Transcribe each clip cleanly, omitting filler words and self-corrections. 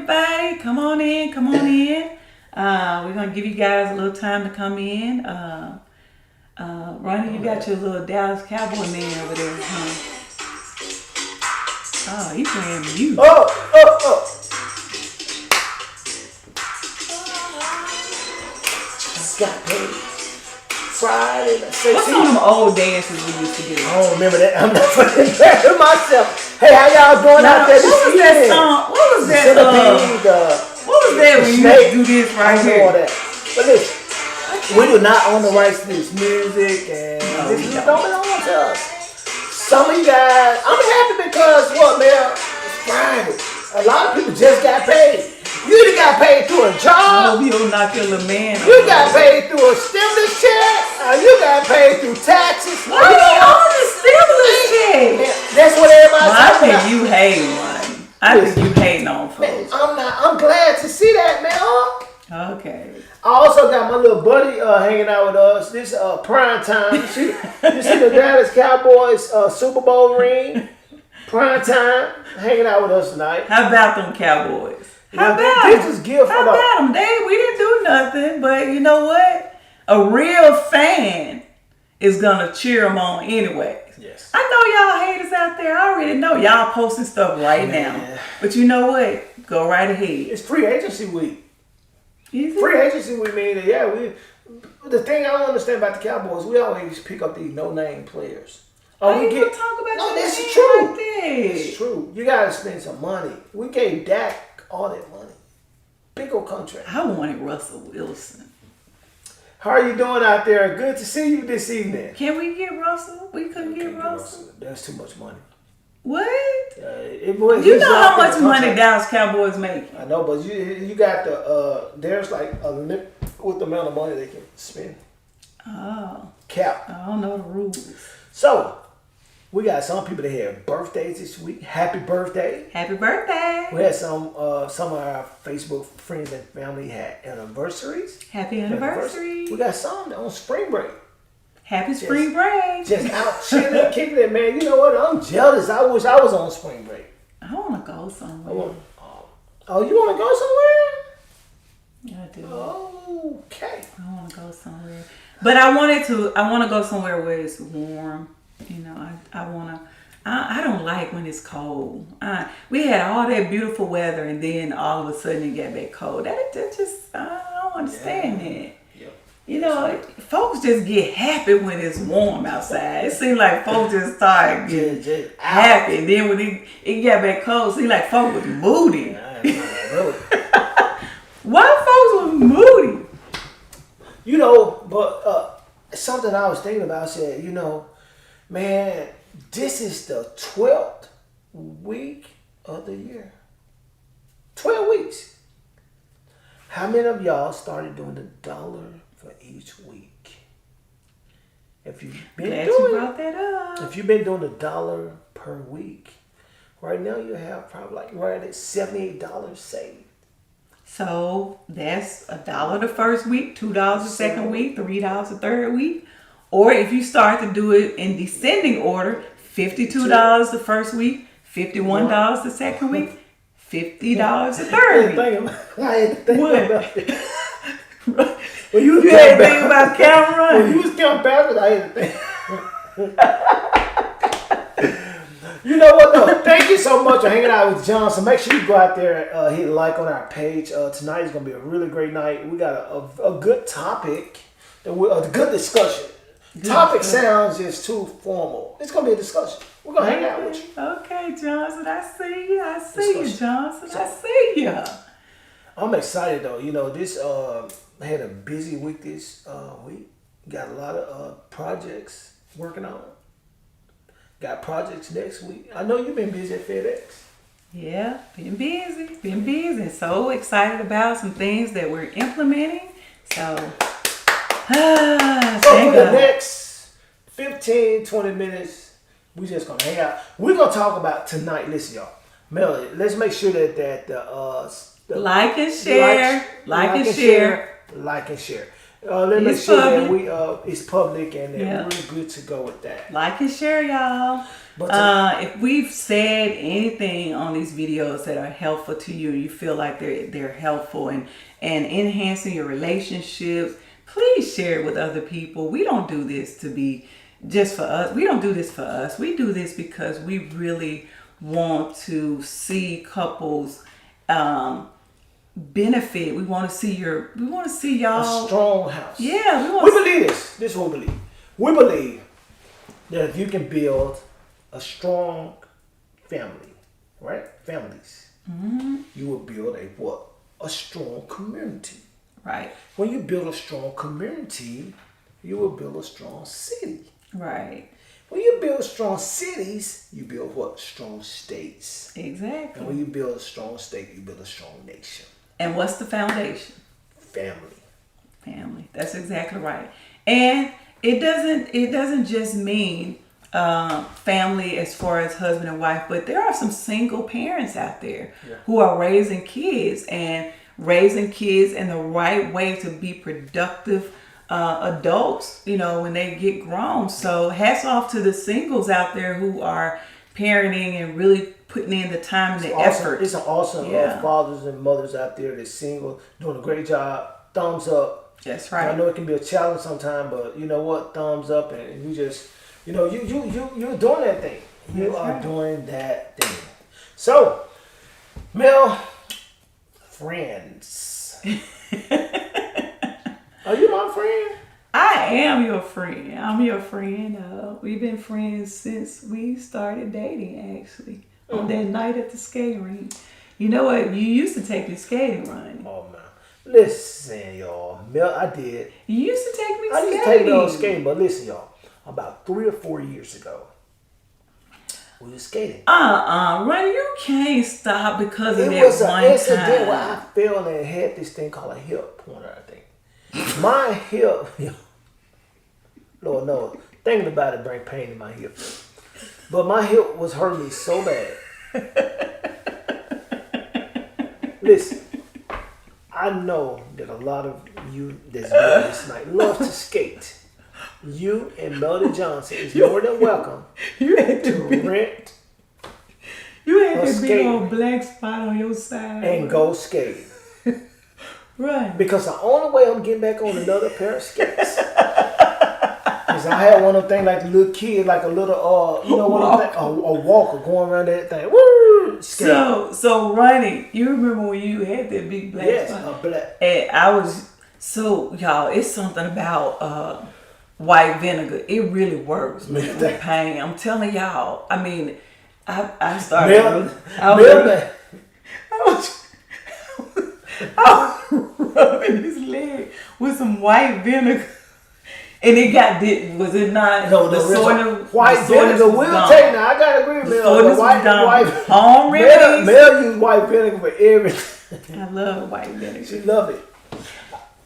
everybody. Come on in. Come on in. We're going to give you guys a little time to come in. Ronnie, you got your little Dallas Cowboy man over there, huh? Oh, he's playing music. Oh. Got paid Friday. What's some of them old dances we used to do? I don't remember that. I'm not fucking bad with myself. Hey, how y'all doing out there this evening? What was that song? What was that when you used to do this right here? All that. But listen, we do not own the rights to this music, and this don't belong to us. Some of you guys, I'm happy because what, man? It's Friday. A lot of people just got paid. You either got paid through a job. Oh, you knock your little man. You got paid through a stimulus check. Or you got paid through taxes. Why are you on the stimulus check? That's what everybody's talking about. I think you hate one. I think you hating on folks. I'm glad to see that, man. Okay. I also got my little buddy hanging out with us. This prime time. You see the Dallas Cowboys Super Bowl ring. Prime time hanging out with us tonight. How about them Cowboys? How about them? How about them? We didn't do nothing, but you know what? A real fan is gonna cheer them on anyway. Yes. I know y'all haters out there. I already know y'all posting stuff right now. But you know what? Go right ahead. It's free agency week. Is it? Free agency week means the thing I don't understand about the Cowboys, we always pick up these no-name players. Talk about no, this is true. true. Like it's true. You gotta spend some money. We gave Dak all that money. Big old contract. I wanted Russell Wilson. How are you doing out there? Good to see you this evening. Can we get Russell? We couldn't get Russell. That's too much money. What? You know how much money Dallas Cowboys make? I know, but you got there's like a limit with the amount of money they can spend. Oh. Cap. I don't know the rules. So, we got some people that had birthdays this week. Happy birthday. Happy birthday. We had some of our Facebook friends and family had anniversaries. Happy anniversary. We got some on spring break. Happy spring break. Just out chilling, kicking it, man. You know what? I'm jealous. I wish I was on spring break. I want to go somewhere. Oh, you want to go somewhere? Yeah, I do. Oh, okay. I want to go somewhere. But I want to go somewhere where it's warm. You know, I don't like when it's cold. We had all that beautiful weather and then all of a sudden it got back cold. That just, I don't understand that. Yep. You know, folks just get happy when it's warm outside. It seems like folks just start getting happy. And then when it got back cold, it seems like folks was moody. Why folks was moody? You know, but something I was thinking about, I said, you know, man, this is the 12th week of the year. 12 weeks. How many of y'all started doing the dollar for each week? If you've been you brought that up. If you've been doing the dollar per week, right now you have probably like right at $78 saved. So that's $1 the first week, $2 the second week, $3 the third week. Or if you start to do it in descending order, $52 the first week, $51 the second week, $50 the third week. I had to think about it. When you had to think about Cameron. When you was counting backwards, I had to think. You know what though? Thank you so much for hanging out with John. So make sure you go out there and hit like on our page. Tonight is going to be a really great night. We got a good topic, a good discussion. Topic sounds just too formal. It's going to be a discussion. We're going to hang out with you. Okay, Johnson. I see you. I see you, Johnson. I see you. I'm excited though. You know, this I had a busy week this week. Got a lot of projects working on. Got projects next week. I know you've been busy at FedEx. Yeah, been busy. So excited about some things that we're implementing. So for the next 15, 20 minutes, we just gonna hang out. We're gonna talk about tonight. Listen, y'all. Melody, let's make sure that the like and share. Like and share. Let's make It's sure that public. it's public and that Yeah. we're good to go with that. Like and share, y'all. But If we've said anything on these videos that are helpful to you, you feel like they're helpful and enhancing your relationships, please share it with other people. We don't do this to be just for us. We don't do this for us. We do this because we really want to see couples benefit. We want to see y'all a strong house. Yeah, We believe this. This is what we believe. We believe that if you can build a strong family, right? Families, you will build a what? A strong community. right, When you build a strong community, you will build a strong city. right, When you build strong cities, you build what? Strong states. And exactly. when you build a strong state, you build a strong nation. And what's the foundation? Family. Family. That's exactly right. And it doesn't just mean family as far as husband and wife, but there are some single parents out there who are raising kids in the right way to be productive adults, when they get grown. So hats off to the singles out there who are parenting and really putting in the time and the effort. It's an awesome fathers and mothers out there that's single, doing a great job. Thumbs up. That's I right. know it can be a challenge sometimes, but you know what? Thumbs up, and you just, you're doing that thing. You are doing that thing. So, male friends. Are you my friend? I am your friend. I'm your friend. We've been friends since we started dating, actually. On that night at the skating rink. You know what? You used to take me skating, Ronnie. Oh man, listen, y'all. I did. You used to take me I used to take me on skating, but listen, y'all. About 3 or 4 years ago, we were skating. Ronnie, you can't stop because of It that was one an incident where time. I fell and had this thing called a hip pointer, I think. My hip, Lord knows, thinking about it bring pain in my hip. But my hip was hurting me so bad. Listen, I know that a lot of you that's doing this tonight love to skate. You and Melody Johnson is more than welcome You had to rent You had a that big skate old black spot on your side. and go skating. Right. Because the only way I'm getting back on another pair of skates is I had one of them things like a little kid, like a little, a walker going around that thing. Woo! Skate. So Ronnie, you remember when you had that big black Yes, spot? a black. And y'all, it's something about white vinegar. It really works, man, with pain. I'm telling y'all. I mean, I started. I was rubbing his leg with some white vinegar, and was it not? No, the soreness, white vinegar will take. Now I gotta agree with Mel. soreness The was gone. white Home remedies. Mel use white vinegar for everything. I love white vinegar. She love it.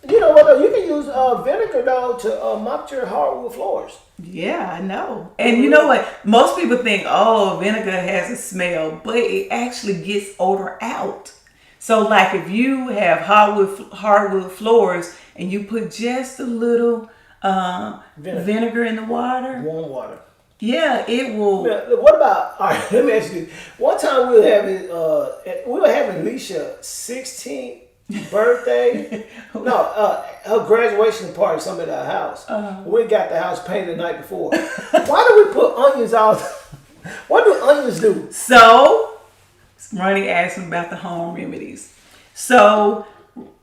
You know what though? You can use vinegar though to mop your hardwood floors. Yeah, I know. And you know what? Most people think, oh, vinegar has a smell, but it actually gets odor out. So, like if you have hardwood floors and you put just a little vinegar in the water, Warm water. yeah, it will. Now, what about? All right, let me ask you. One time we were having Alicia's 16th birthday. No, her graduation party, something at our house. We got the house painted the night before. Why do we put onions out? What do onions do? So, Ronnie asked me about the home remedies. So,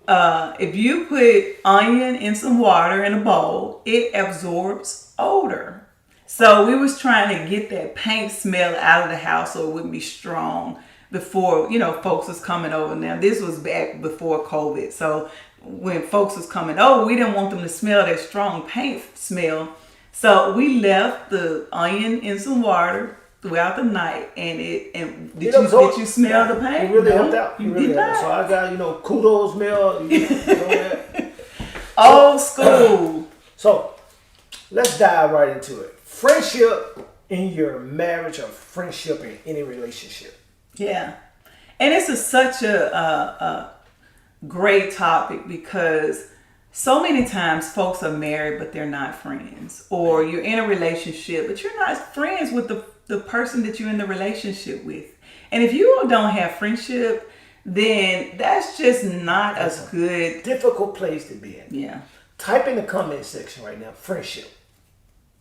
if you put onion in some water in a bowl, it absorbs odor. So we was trying to get that paint smell out of the house so it wouldn't be strong before, folks was coming over. Now, this was back before COVID. So when folks was coming over, we didn't want them to smell that strong paint smell. So we left the onion in some water throughout the night, and did you smell the paint? It really No, helped out. You It really did helped. not. So I got kudos, Mel. That. Old school. So let's dive right into it. Friendship in your marriage or friendship in any relationship. Yeah, and it's such a great topic because so many times folks are married but they're not friends, or you're in a relationship but you're not friends with the person that you're in the relationship with. And if you don't have friendship, then that's just not That's a a good. difficult place to be in. Yeah. Type in the comment section right now, friendship.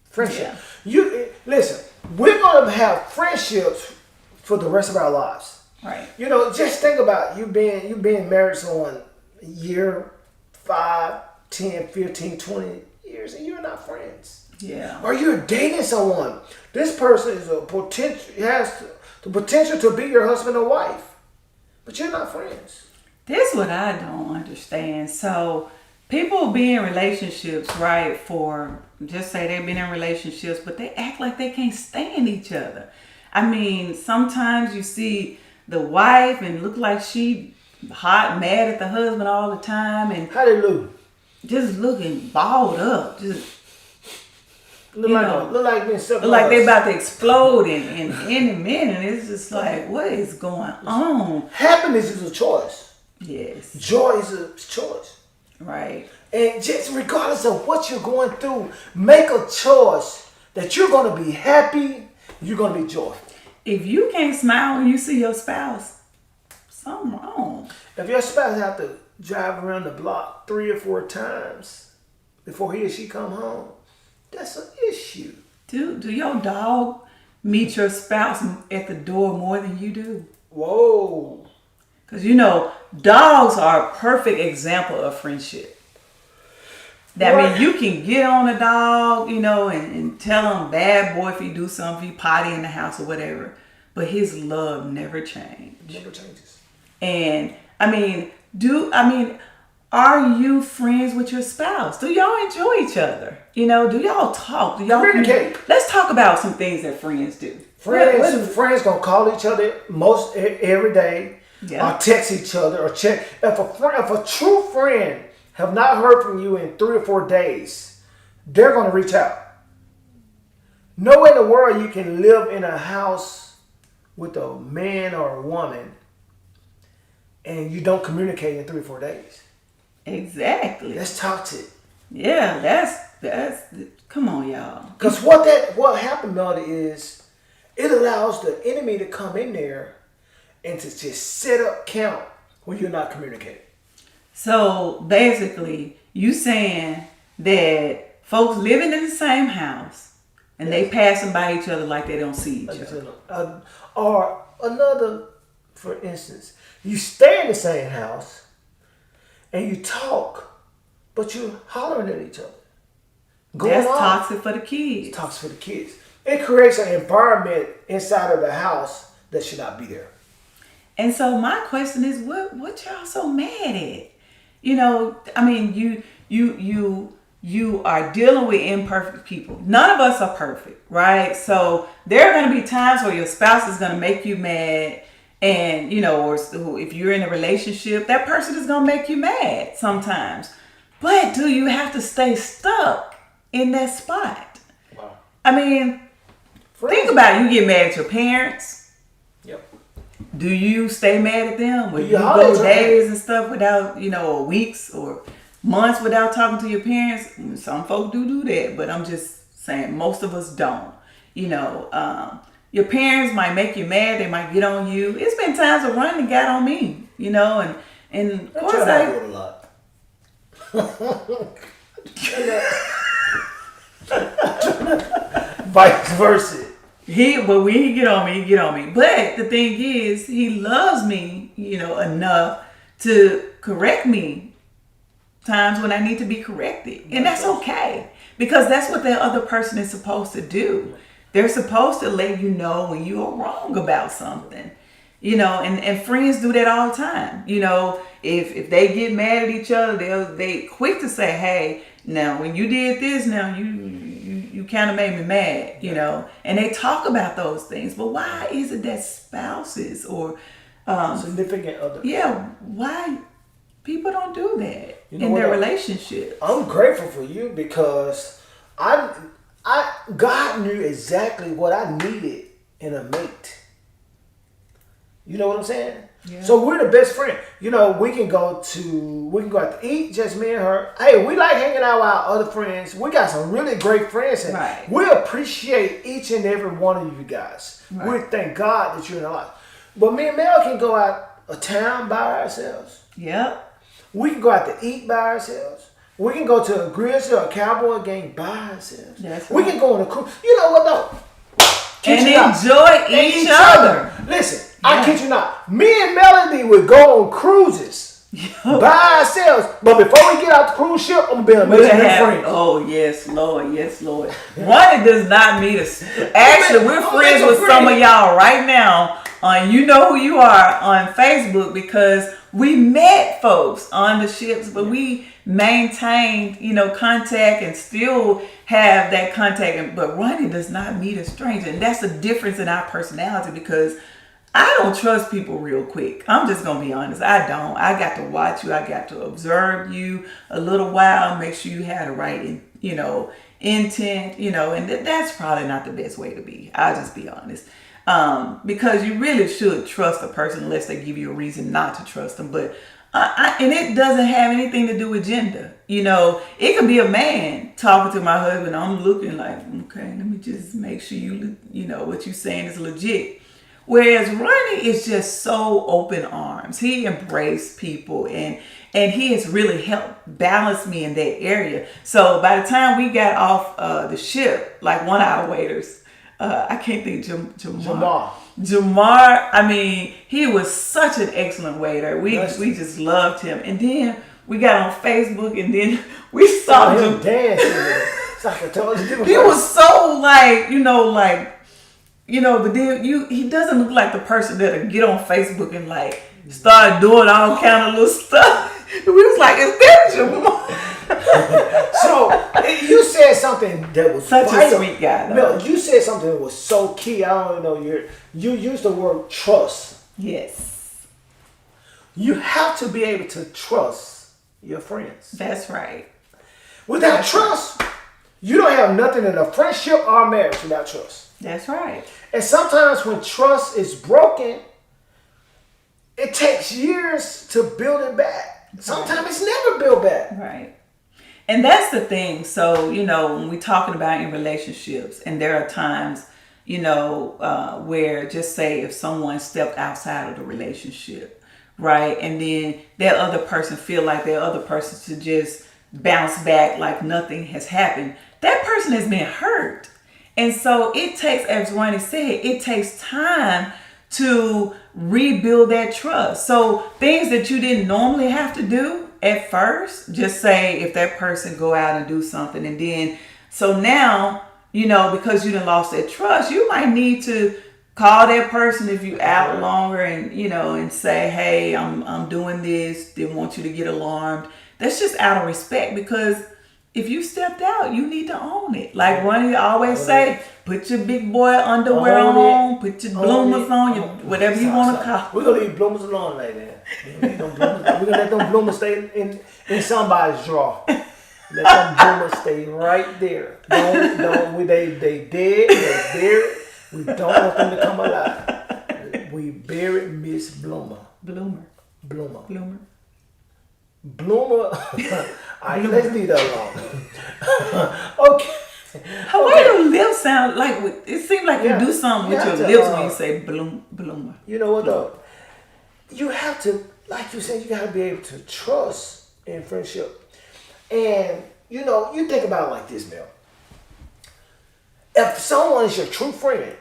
Friendship. Yeah. You listen, we're gonna have friendships for the rest of our lives. Right. You know, just think about you being married someone a year, 5, 10, 15, 20 years, and you're not friends. Yeah. Or you're dating someone. This person is has the potential to be your husband or wife, but you're not friends. This what I don't understand. So people be in relationships, right, for just say they've been in relationships, but they act like they can't stand each other. I mean, sometimes you see the wife and look like she hot, mad at the husband all the time, and Hallelujah. just looking balled up, just Look like being look like they about to explode in any minute. It's just like, what is going on? Happiness is a choice. Yes, Joy is a choice. right. And just regardless of what you're going through, make a choice that you're going to be happy, you're going to be joyful. If you can't smile when you see your spouse, something wrong. If your spouse have to drive around the block 3 or 4 times before he or she come home, that's an issue. Do your dog meet your spouse at the door more than you do? Whoa. Because you know, dogs are a perfect example of friendship. That Right. means you can get on a dog, you know, and tell him bad boy if he do something, if he potty in the house or whatever. But his love never changed. Never changes. And I mean, are you friends with your spouse? Do y'all enjoy each other? You know, do y'all talk? Do y'all Communicate. Let's talk about some things that friends do. Friends gonna call each other every day, Yeah. or text each other, or check. If a true friend have not heard from you in 3 or 4 days, they're gonna reach out. No way in the world you can live in a house with a man or a woman and you don't communicate in 3 or 4 days. Exactly. That's toxic. Yeah, that's come on, y'all. Because what happened, Melody, is it allows the enemy to come in there and to just set up camp when you're not communicating. So basically, you saying that folks living in the same house and they passing by each other like they don't see each other. Or another, for instance, you stay in the same house and you talk, but you're hollering at each other. That's toxic for the kids. It's toxic for the kids. It creates an environment inside of the house that should not be there. And so my question is, what y'all so mad at? You know, I mean, you are dealing with imperfect people. None of us are perfect, right? So there are going to be times where your spouse is going to make you mad, and you know, or if you're in a relationship, that person is going to make you mad sometimes. But do you have to stay stuck in that spot? Wow. I mean, think about it. You get mad at your parents. Yep. Do you stay mad at them? Will You you holler at go your days and stuff without, you know, or weeks or months without talking to your parents? Some folk do that, but I'm just saying most of us don't. You know, your parents might make you mad. They might get on you. It's been times where Ronnie got on me, you know, and of I course try not to do it a lot. Vice versa. But when he get on me, he get on me. But the thing is, he loves me, you know, enough to correct me times when I need to be corrected. And that's okay. Because that's what that other person is supposed to do. They're supposed to let you know when you are wrong about something. You know, and friends do that all the time. You know, if they get mad at each other, they quick to say, hey, now when you did this, now you kind of made me mad, you know. And they talk about those things. But why is it that spouses or Significant other. yeah, why people don't do that You know in what? their relationship? I'm grateful for you because God knew exactly what I needed in a mate. You know what I'm saying? Yeah. So we're the best friend. You know, we can go out to eat, just me and her. Hey, we like hanging out with our other friends. We got some really great friends, and Right. we appreciate each and every one of you guys. Right. We thank God that you're in our life. But me and Mel can go out of town by ourselves. Yep. We can go out to eat by ourselves. We can go to a Grizzly or a Cowboy game by ourselves. That's We right. can go on a cruise. You know what though? And Kid you not. enjoy each other. Listen, Yeah. I kid you not. Me and Melody would go on cruises by ourselves. But before we get out the cruise ship, I'm gonna be an We'll amazing have- friend. oh yes, Lord, yes, Lord. Ronnie does not meet us. Actually, we're I'm friends a with some friend. of y'all right now on You Know Who You Are on Facebook because we met folks on the ships, but we maintained, contact and still have that contact. But Ronnie does not meet a stranger, and that's the difference in our personality because I don't trust people real quick. I'm just gonna be honest. I don't. I got to watch you. I got to observe you a little while, make sure you had the right, intent. And that's probably not the best way to be. I'll just be honest. Because you really should trust a person unless they give you a reason not to trust them. But and it doesn't have anything to do with gender. It could be a man talking to my husband. I'm looking like, okay, let me just make sure what you're saying is legit. Whereas Ronnie is just so open arms. He embraced people and he has really helped balance me in that area. So by the time we got off the ship, like one of our waiters, I can't think Jamar. I mean, he was such an excellent waiter. We just loved him. And then we got on Facebook and then we saw him dancing. It's like I told you. He was so but then he doesn't look like the person that'll get on Facebook and start doing all kind of little stuff. We was like, is that Jamar? So you said something that was Such vital. a sweet guy, though. No, you said something that was so key. I don't know. You used the word trust. Yes, You have to be able to trust your friends. that's right. Without trust, you don't have nothing in a friendship or a marriage without trust. That's right. And sometimes when trust is broken, it takes years to build it back. Sometimes it's never built back. Right. And that's the thing. So, when we're talking about in relationships, and there are times, where just say if someone stepped outside of the relationship, right? And then that other person feel like that other person should just bounce back like nothing has happened. That person has been hurt. And so it takes, as Ronnie said, it takes time to rebuild that trust. So things that you didn't normally have to do at first, just say if that person go out and do something and then, so now, because you done lost that trust, you might need to call that person if you out longer and, and say, hey, I'm doing this. Didn't want you to get alarmed. That's just out of respect because if you stepped out, you need to own it. Like Ronnie always say, put your big boy underwear on, put your bloomers on, your whatever you want to call. We're gonna leave bloomers alone like that. We're gonna let them bloomers stay in somebody's drawer. Let them bloomers stay right there. They dead, they buried. We don't want them to come alive. We buried Miss Bloomer. Bloomer. All right, let's leave that alone. Okay. Why do lips sound like it seems like you do something with your lips when you say bloomer? You know what though? You have to, like you said, you gotta be able to trust in friendship. And you think about it like this, Mel. If someone is your true friend,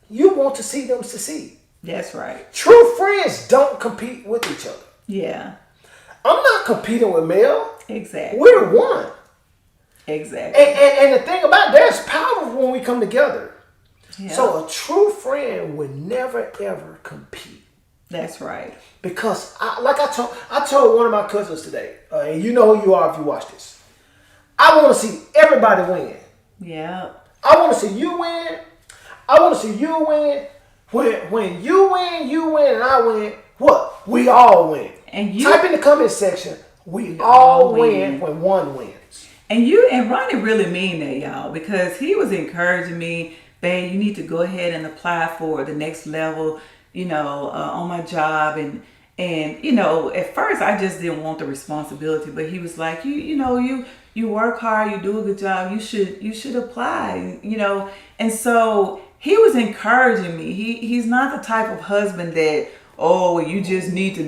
you want to see them succeed. That's right. True friends don't compete with each other. Yeah. I'm not competing with Mel. Exactly. We're one. Exactly. And the thing about there's power when we come together. Yeah. So a true friend would never ever compete. That's right. Because I told one of my cousins today, and you know who you are if you watch this. I want to see everybody win. Yeah. I want to see you win. I want to see you win. When you win, and I win. What? We all win. And you type in the comment section. We all win when one wins. And Ronnie really mean that, y'all, because he was encouraging me, babe, you need to go ahead and apply for the next level. on my job, and at first I just didn't want the responsibility, but he was like, you work hard, you do a good job, you should apply, and so he was encouraging me. He's not the type of husband that, oh, you just need to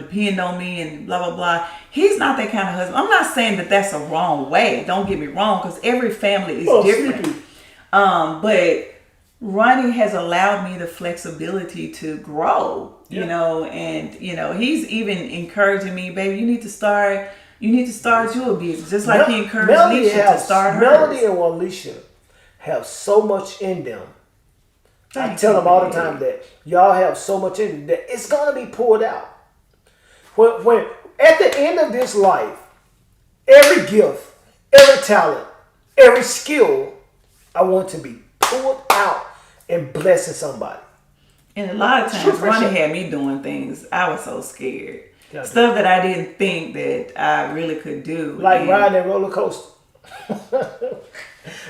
depend on me and blah blah blah. He's not that kind of husband. I'm not saying that that's a wrong way, don't get me wrong, because every family is different. But Ronnie has allowed me the flexibility to grow, and he's even encouraging me, baby, you need to start your business, just like he encouraged Alicia to start hers. Melody and Alicia have so much in them. I tell them all the time that y'all have so much in them that it's gonna be poured out. When at the end of this life, every gift, every talent, every skill, I want to be pulled out and blessing somebody. And a lot of times, Ronnie had me doing things I was so scared. Stuff that I didn't think that I really could do. Like riding a roller coaster.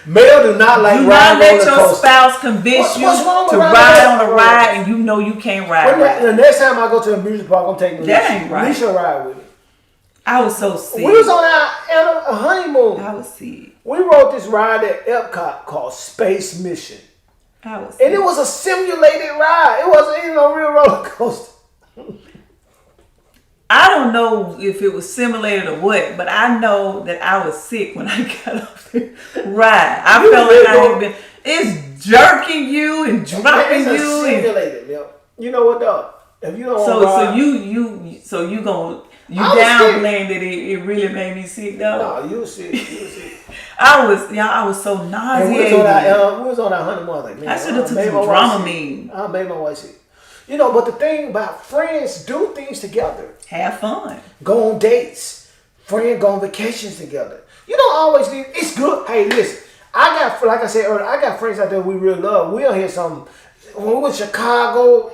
Male do not like riding a roller coaster. Do not let your spouse convince you to ride on a ride and you can't ride. The next time I go to a music park, I'm taking that ain't right. Alicia ride with me. I was so sick. We was on our honeymoon. I was sick. We rode this ride at Epcot called Space Mission. I was sick. And it was a simulated ride. It wasn't even a real roller coaster. I don't know if it was simulated or what, but I know that I was sick when I got off the ride. I felt like I had been. It's jerking you and dropping you. It's simulated, You know what, dog? If you don't downplaying that it really made me sick, though. No, you was sick. I was so nauseated. We was on our honeymoon. I was like, man, I should have took some Dramamine. I made my wife sick. But the thing about friends do things together. Have fun. Go on dates. Friends go on vacations together. You don't always need. It's good. Hey, listen. Like I said earlier, I got friends out there we really love. We'll hear something. When we went to Chicago,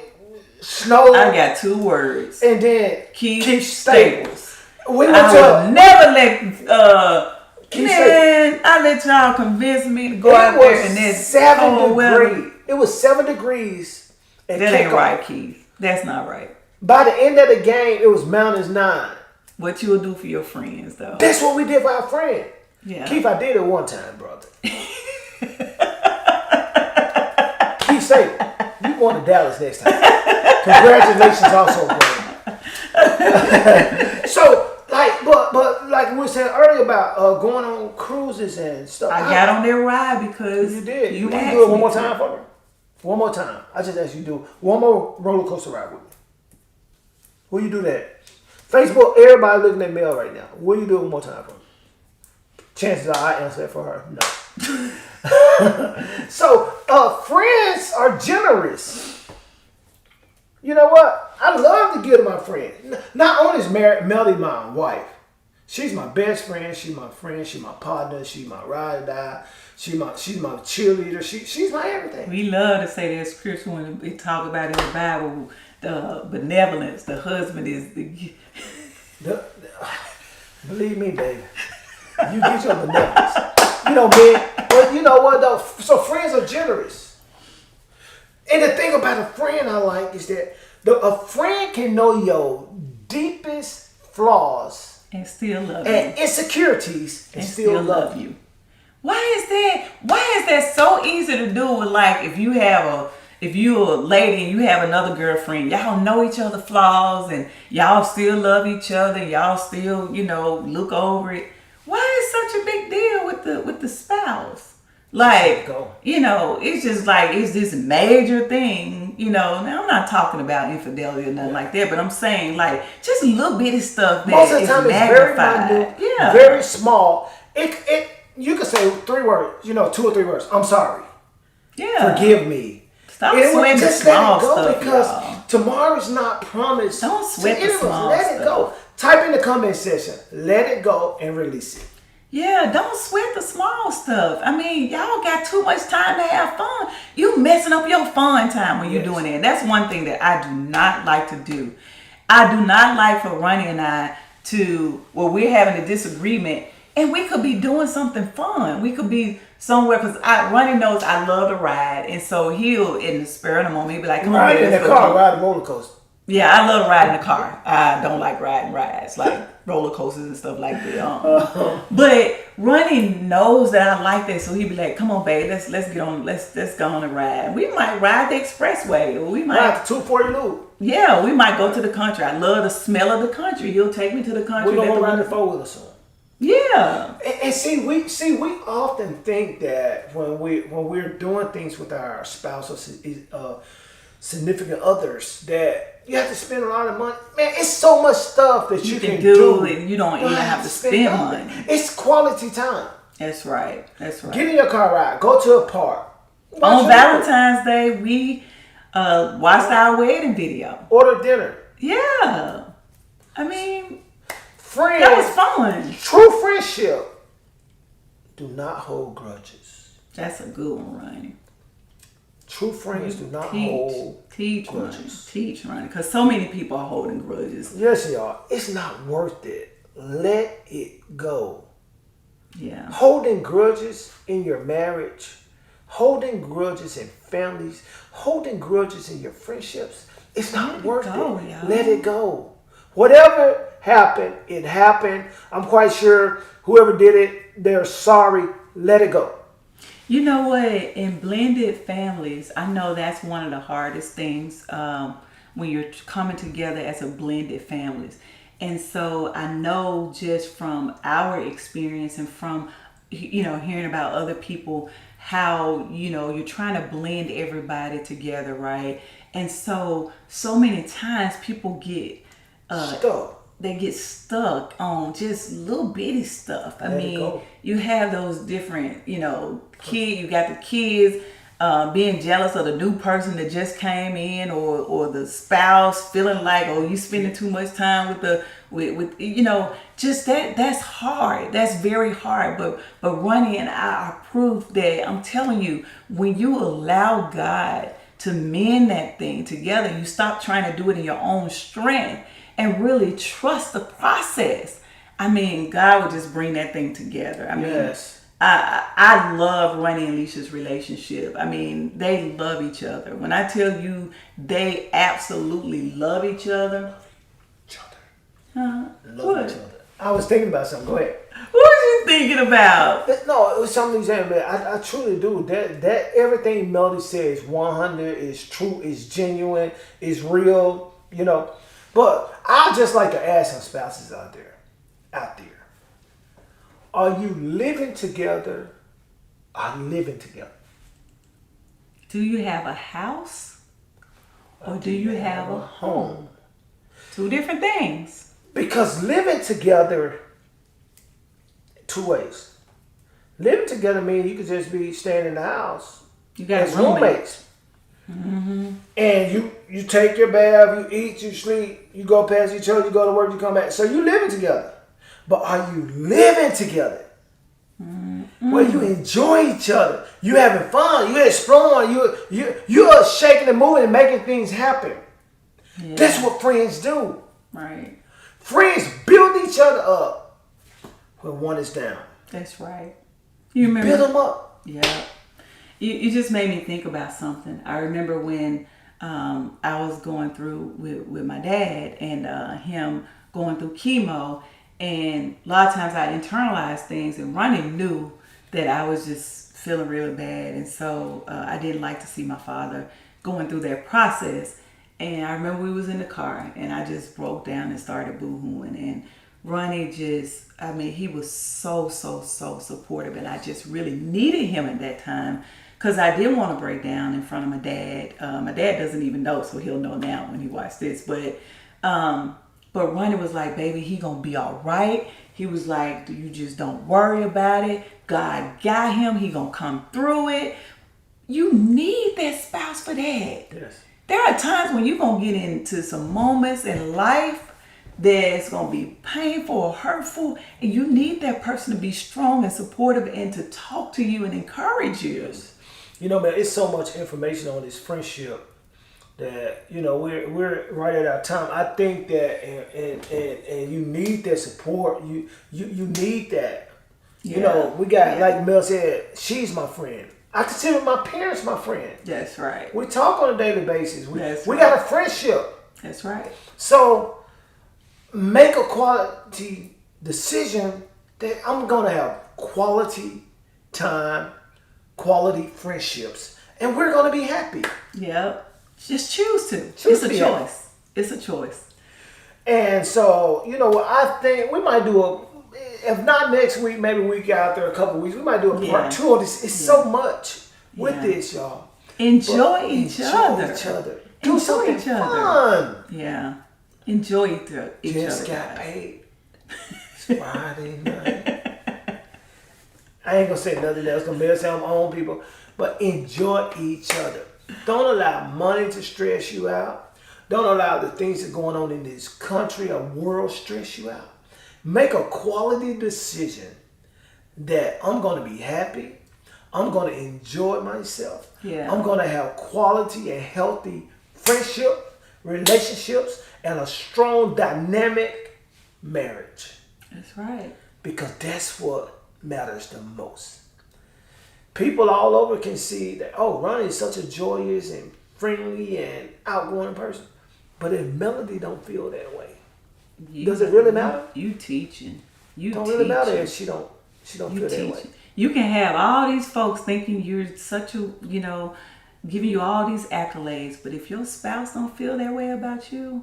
snow. I got 2 words. And then Keith Staples. I would never let. I let y'all convince me to go out there and it's 7 degrees. It was 7 degrees. That ain't right, Keith. That's not right. By the end of the game, it was -9. What you will do for your friends, though? That's what we did for our friend. Yeah. Keith, I did it one time, brother. Keith, say you going to Dallas next time. Congratulations, also, brother. So, but like we said earlier about going on cruises and stuff. I got on their ride because you did. You do it one more time for me. One more time. I just asked you to do one more roller coaster ride with me. Will you do that? Facebook, everybody looking at Mel right now. Will you do it one more time for me? Chances are I answer it for her. No. So, friends are generous. You know what? I love to give to my friend. Not only is Melody my wife. She's my best friend. She's my friend. She's my partner. She's my ride or die. She's my cheerleader. She's my everything. We love to say that scripture when we talk about in the Bible, the benevolence. The husband is the believe me, baby. You get your benevolence. Man. But you know what though? So friends are generous. And the thing about a friend I like is that a friend can know your deepest flaws and still love you. And insecurities and still love you. Why is that so easy to do with, like, if you're a lady and you have another girlfriend, y'all know each other's flaws and y'all still love each other, y'all still, look over it. Why is such a big deal with the spouse? Like, it's just like, it's this major thing, Now, I'm not talking about infidelity or nothing like that, but I'm saying, like, just a little bitty stuff that most of the time is magnified. It's very minute, very small. You could say 3 words, 2 or 3 words. I'm sorry. Yeah. Forgive me. Stop sweating the small stuff, because y'all. Tomorrow's not promised. Don't sweat the small Let stuff. it go. Type in the comment section. Let it go and release it. Yeah, don't sweat the small stuff. I mean, y'all got too much time to have fun. You messing up your fun time when you're doing it. And that's one thing that I do not like to do. I do not like for Ronnie and I we're having a disagreement and we could be doing something fun. We could be somewhere, because Ronnie knows I love to ride, and so he'll, in the spur of the moment, he'll be like, come on, Ride baby, in the let's go car, to-" ride a roller coaster. Yeah, I love riding the car. I don't like riding rides like roller coasters and stuff like that. But Ronnie knows that I like that, so he'd be like, "Come on, babe, let's get on, let's go on a ride. We might ride the expressway, or we might, Ride the 240 loop. yeah, we might go to the country. I love the smell of the country. He'll take me to the country. We're gonna Let ride the- the 4-wheeler soon. Yeah, And see, we often think that when we're doing things with our spouse or significant others, that you have to spend a lot of money. Man, it's so much stuff that you can do, and you don't even have to spend money. It's quality time. That's right. That's right. Get in your car ride. Go to a park. Watch On a movie. Valentine's Day, we watched our wedding video. Order dinner. Yeah, I mean, Friends. that was fun. True friendship. Do not hold grudges. That's a good one, Ronnie. True friends do not hold Teach, grudges. Ronnie, because so many people are holding grudges. Yes, they are. It's not worth it. Let it go. Yeah, Holding grudges in your marriage, holding grudges in families, holding grudges in your friendships, it's not worth go, it. y'all. Let it go. Whatever happened, it happened. I'm quite sure whoever did it, they're sorry. Let it go. you know what? In blended families, I know that's one of the hardest things when you're coming together as a blended families. And so I know just from our experience and from hearing about other people how you're trying to blend everybody together, right? And so many times people get Stuck. they get stuck on just little bitty stuff. I Let it mean, go. you have those different, you got the kids being jealous of the new person that just came in, or the spouse feeling like, oh, you spending too much time with just that's hard. That's very hard. But Ronnie and I are proof that, I'm telling you, when you allow God to mend that thing together, you stop trying to do it in your own strength and really trust the process. I mean, God will just bring that thing together. I mean, Yes. I love Ronnie and Leisha's relationship. I mean, they love each other. When I tell you they absolutely love each other. Love What? each other. I was thinking about something. Go ahead. What was you thinking about? No, it was something you said, man. I truly do. That everything Melody says, 100 is true, is genuine, is real. But I just like to ask some spouses out there. Are you living together? Are you living together? Do you have a house? Or do you have a home? Two different things. Because living together, two ways. Living together means you could just be staying in the house You got as roommates. And you take your bath, you eat, you sleep, you go past each other, you go to work, you come back. So you living together. But are you living together? Where you enjoy each other, you having fun, you exploring, you're shaking and moving and making things happen. Yeah. That's what friends do. Right. Friends build each other up when one is down. That's right. You remember? Build them up. Yeah. You just made me think about something. I remember when I was going through with my dad and him going through chemo, and a lot of times I internalized things, and Ronnie knew that I was just feeling really bad, and so I didn't like to see my father going through that process. And I remember we was in the car, and I just broke down and started boo-hooing, and Ronnie he was so supportive, and I just really needed him at that time, because I didn't want to break down in front of my dad. My dad doesn't even know, so he'll know now when he watched this. But Ronnie was like, baby, he gonna be all right. He was like, you just don't worry about it. God got him. He gonna come through it. You need that spouse for that. Yes. There are times when you're gonna get into some moments in life that's gonna be painful or hurtful, and you need that person to be strong and supportive and to talk to you and encourage you. Man, it's so much information on this friendship that we're right at our time. I think that and you need that support. You need that. You know, we got, Yeah. like Mel said, she's my friend. I consider my parents my friend. That's right. We talk on a daily basis. We That's got right. a friendship. That's right. So make a quality decision that I'm gonna have quality time, quality friendships, and we're gonna be happy. Yep. Just choose to. Choose It's to a be happy. choice. It's a choice. And so, you know, I think we might do if not next week, maybe week after a couple weeks, we might do a Yeah. part 2 of this. It's so much with Yeah. this, y'all. Enjoy But each enjoy other. each other. Do Enjoy something each other. fun. Yeah. Enjoy each Just other. got guys. paid. It's Friday night. I ain't gonna say nothing else. Gonna say I'm on people, but enjoy each other. Don't allow money to stress you out. Don't allow the things that are going on in this country or world stress you out. Make a quality decision that I'm gonna be happy. I'm gonna enjoy myself. Yeah. I'm gonna have quality and healthy friendship, relationships, and a strong dynamic marriage. That's right. Because that's what matters the most. People all over can see that, oh, Ronnie is such a joyous and friendly and outgoing person. But if Melody don't feel that way, does it really matter? You teaching. You Don't teaching. really matter if she don't You feel that way. teaching. You can have all these folks thinking you're such a, giving you all these accolades, but if your spouse don't feel that way about you,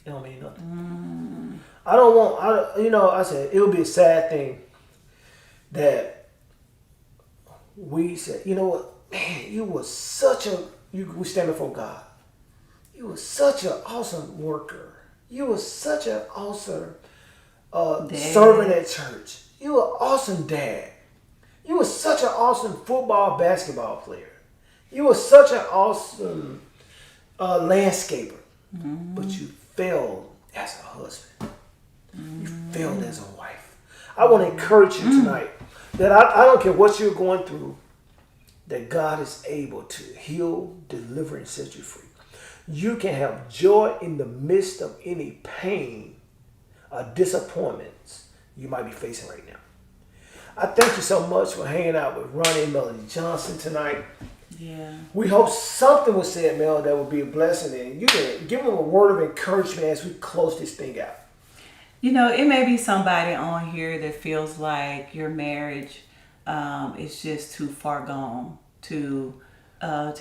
It don't mean nothing. I said it would be a sad thing that we said, you know what, man, we stand before God. You were such an awesome worker. You were such an awesome servant at church. You were an awesome dad. You were such an awesome football, basketball player. You were such an awesome landscaper. But you failed as a husband. You failed as a wife. I want to encourage you tonight that I don't care what you're going through, that God is able to heal, deliver, and set you free. You can have joy in the midst of any pain or disappointments you might be facing right now. I thank you so much for hanging out with Ronnie and Melody Johnson tonight. yeah. We hope something was said, Mel, that would be a blessing, and you can give them a word of encouragement as we close this thing out. It may be somebody on here that feels like your marriage is just too far gone to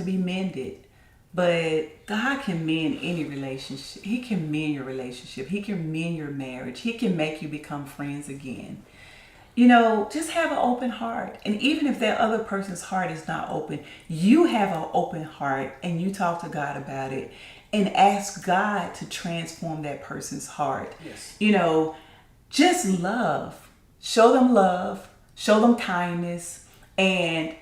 be mended. But God can mend any relationship. He can mend your relationship. He can mend your marriage. He can make you become friends again. Just have an open heart. And even if that other person's heart is not open, you have an open heart and you talk to God about it and ask God to transform that person's heart. Yes. Just love. Show them kindness. And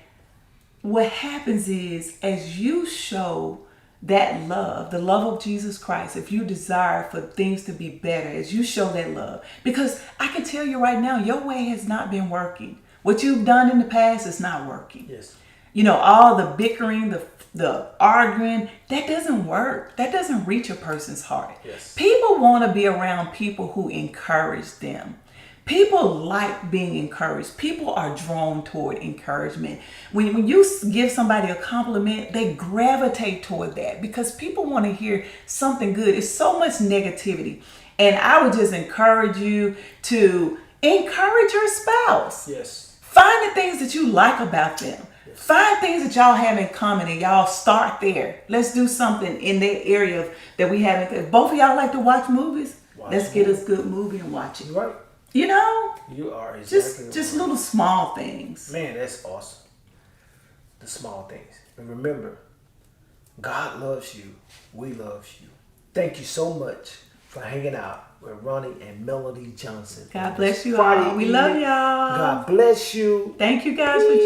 what happens is, as you show that love, the love of Jesus Christ, if you desire for things to be better, as you show that love, because I can tell you right now, your way has not been working. What you've done in the past is not working. Yes. All the bickering, the arguing, that doesn't work. That doesn't reach a person's heart. Yes. People want to be around people who encourage them. People like being encouraged. People are drawn toward encouragement. When you give somebody a compliment, they gravitate toward that because people want to hear something good. It's so much negativity. And I would just encourage you to encourage your spouse. Yes. Find the things that you like about them. Find things that y'all have in common and y'all start there. Let's do something in that area that we haven't. If both of y'all like to watch movies, let's get us a good movie and watch it. Right. You are exactly just right. little small things. Man, that's awesome. The small things. And remember, God loves you. We love you. Thank you so much for hanging out with Ronnie and Melody Johnson. God bless you Friday all. We love evening. y'all. God bless you. Thank you guys for joining.